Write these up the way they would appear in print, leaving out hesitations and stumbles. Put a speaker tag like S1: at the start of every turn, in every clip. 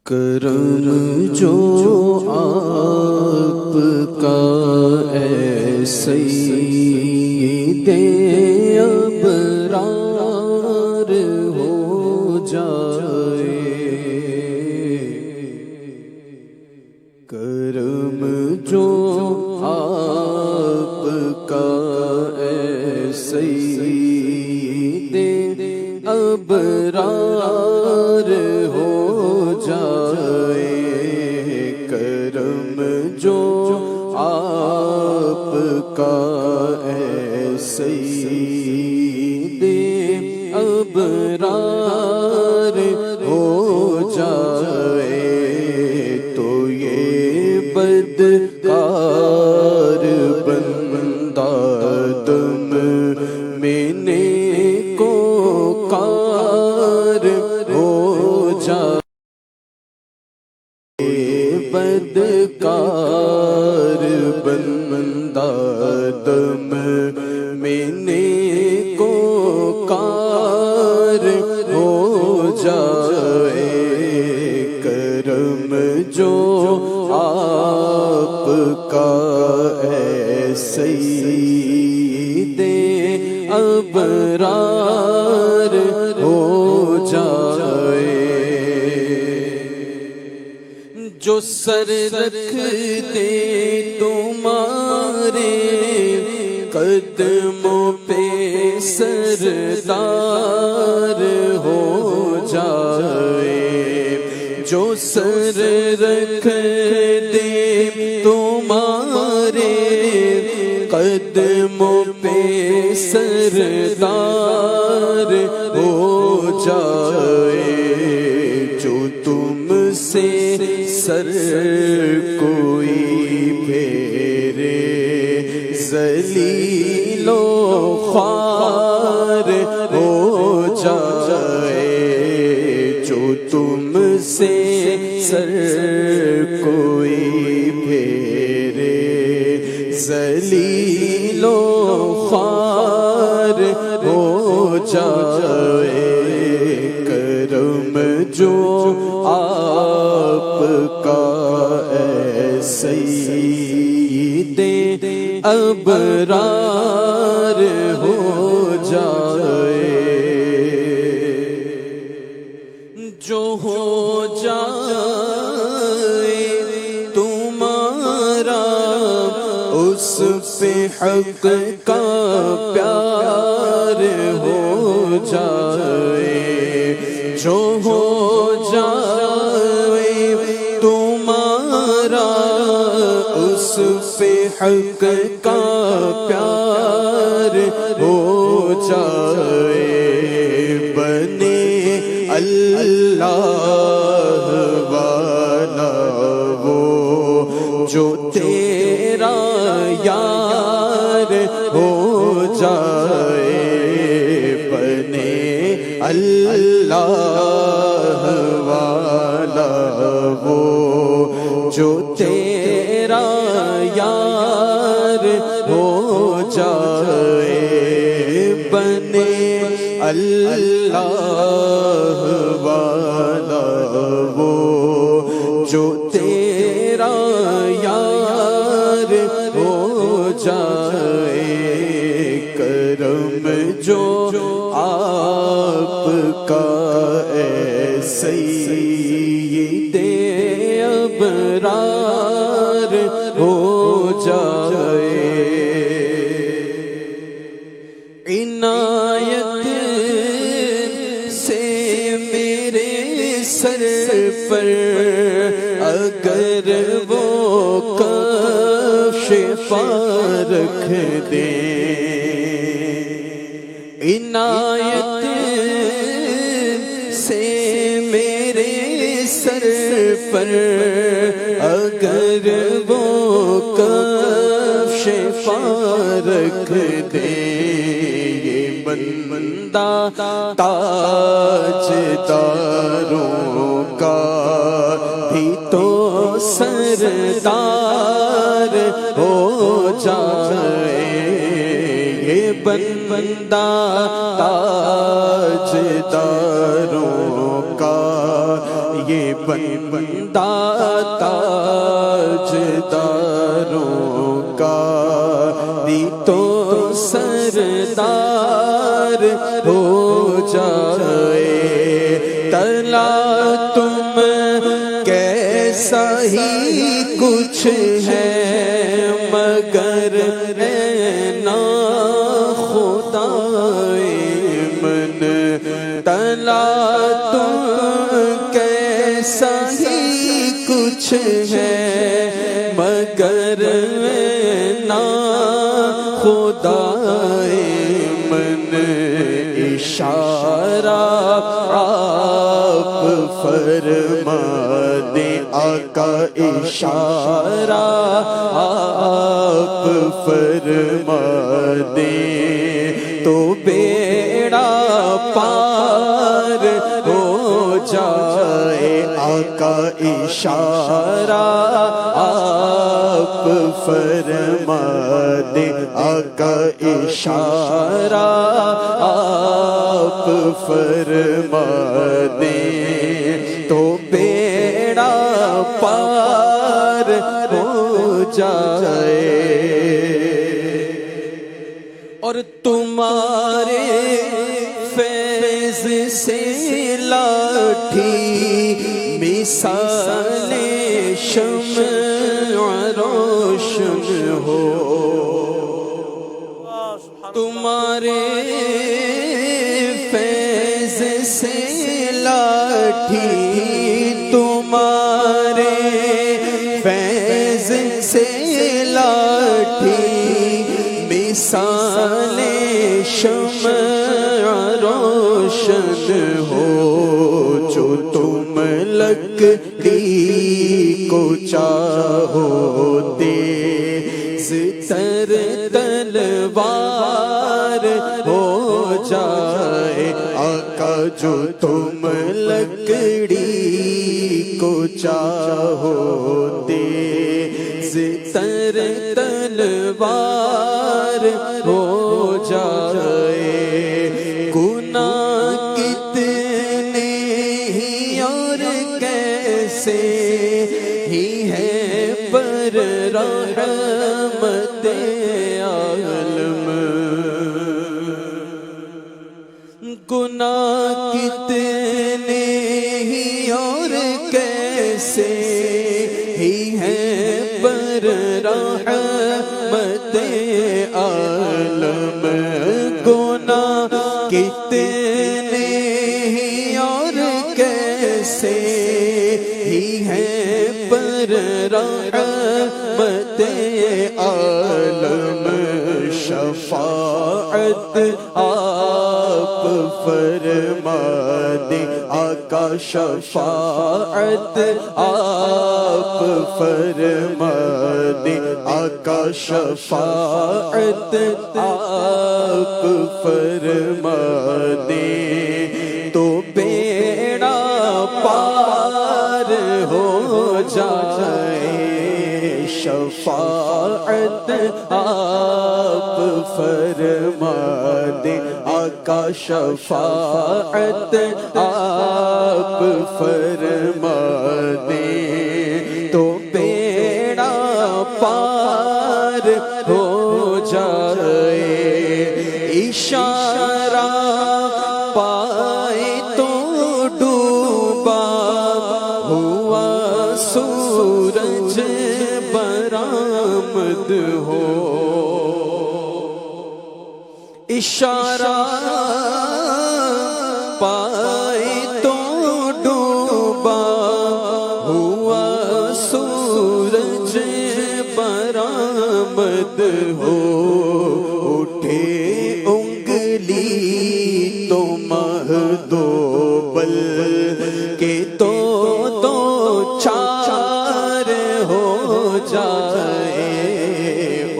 S1: کرم جو آپ کا اے سید ابرار ہو جائے، کرم جو آپ کا اے سید ابرار ہو جائے، کرم جو آپ کا اے سید ابرار ہو جائے، تو یہ بدکار بندہ دم میں نیکوکار ہو جائے، بدکار بندہ دم میں نیکوکار ہو جائے، کرم جو آپ کا اے سید ابرار ہو جائے، جو سر رکھتے تمہارے قدموں پہ سردار ہو جائے، جو سر رکھتے تمہارے قدموں پہ سردار ہو جائے، جو تم سے سر کوئی پھیرے ذلیل و خوار ہو جائے، جو تم سے سر کوئی پھیرے ذلیل و خوار ہو جائے، کرم جو آپ کا اے سید ابرار ہو جائے، جو ہو جائے تمہارا اس پہ حق کا پیار ہو جائے، جو ہو جائے تمہارا اس پہ حق کا پیار ہو جائے، بنے اللہ والا وہ جو تیرا یار ہو جائے، بنے اللہ والا وہ جو تیرا یار ہو جائے، بنے اللہ والا وہ جو تیرا یار ہو جائے، کرم جو آپ کا اے سید ابرار ہو جائے، عنایت سے میرے سر پر اگر وہ کشف رکھ دیں، عنایت سے میرے سر پر اگر وہ کشف رکھ دیں، یہ بندہ تاجداروں کا بھی تو سردار ہو جائے، یہ بندہ تاجداروں کا یہ بندہ تاجداروں کا دی تو سردار ہو جائے تلا تم کیسا ہی کچھ ہے مگر اے نا خدائے من تلا تم کیسا ہی کچھ ہے مگر نا خدائے من اشارہ آپ فرما دیں آقا اشارہ آپ فرما دیں تو بیڑا پار ہو جائے آقا اشارہ آپ فرما دیں آقا اشارہ آپ فرما دیں تو بیڑا پار ہو جائے اور تمہارے فیض سے لاٹھی مثال شمع روشن ہو تمہارے فیض سے لاٹھی تمہارے فیض سے لاٹھی مثال شمع روشن ہو جو تم لکڑی کو چاہو تیز تر تلوار ہو جائے آقا جو تم لکڑی کو چاہو تیز تر تلوار ہو جائے گناہ کتنے ہی اور کیسے ہی ہے پر رحمت عالم گناہ کتنے ہی اور کیسے ہی ہے پر رحمت عالم گناہ کتنے ہی اور کیسے ہی ہے پر رحمت عالم شفاعت آپ فرما دیں آقا شفاعت آپ فرما دیں آقا شفاعت آپ فرما دیں تو بیڑا پار ہو جائے شفاعت آپ فرما دیں آقا شفاعت آپ فرما دیں تو بیڑا پار ہو جائے اشارہ پائے تو ڈوبا ہوا سورج برآمد ہو اشارہ پائے تو ڈوبا ہوا سورج برآمد ہو اٹھے انگلی تو مہدوبل کے تو چار ہو جائے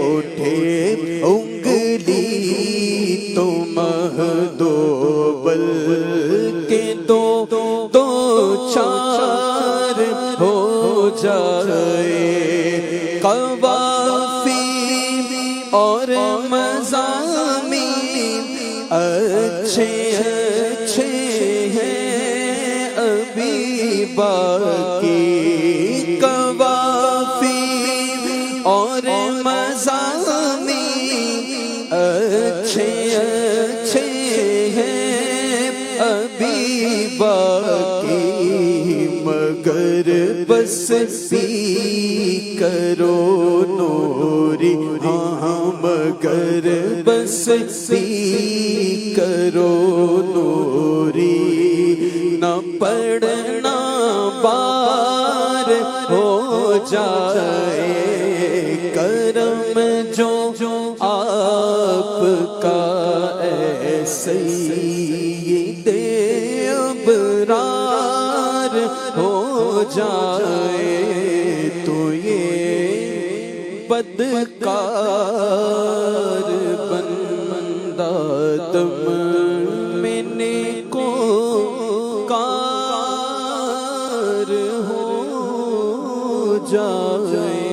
S1: اٹھے انگلی تو مہدوبل کے دو چار ہو جائے قوافی اور مضامین اچھے اچھے ہیں ابھی باقی قوافی اور مضامین اچھے اچھے ہیں ابھی باقی، مگر بس پی کرو نوری، ہاں مگر بس پی کرو نوری، نہ پڑھنا بار ہو جائے کرم جو آپ کا اے سید ابرار ہو جائے، تو یہ بدکار بندہ تم میں نیکو کار ہو جائے۔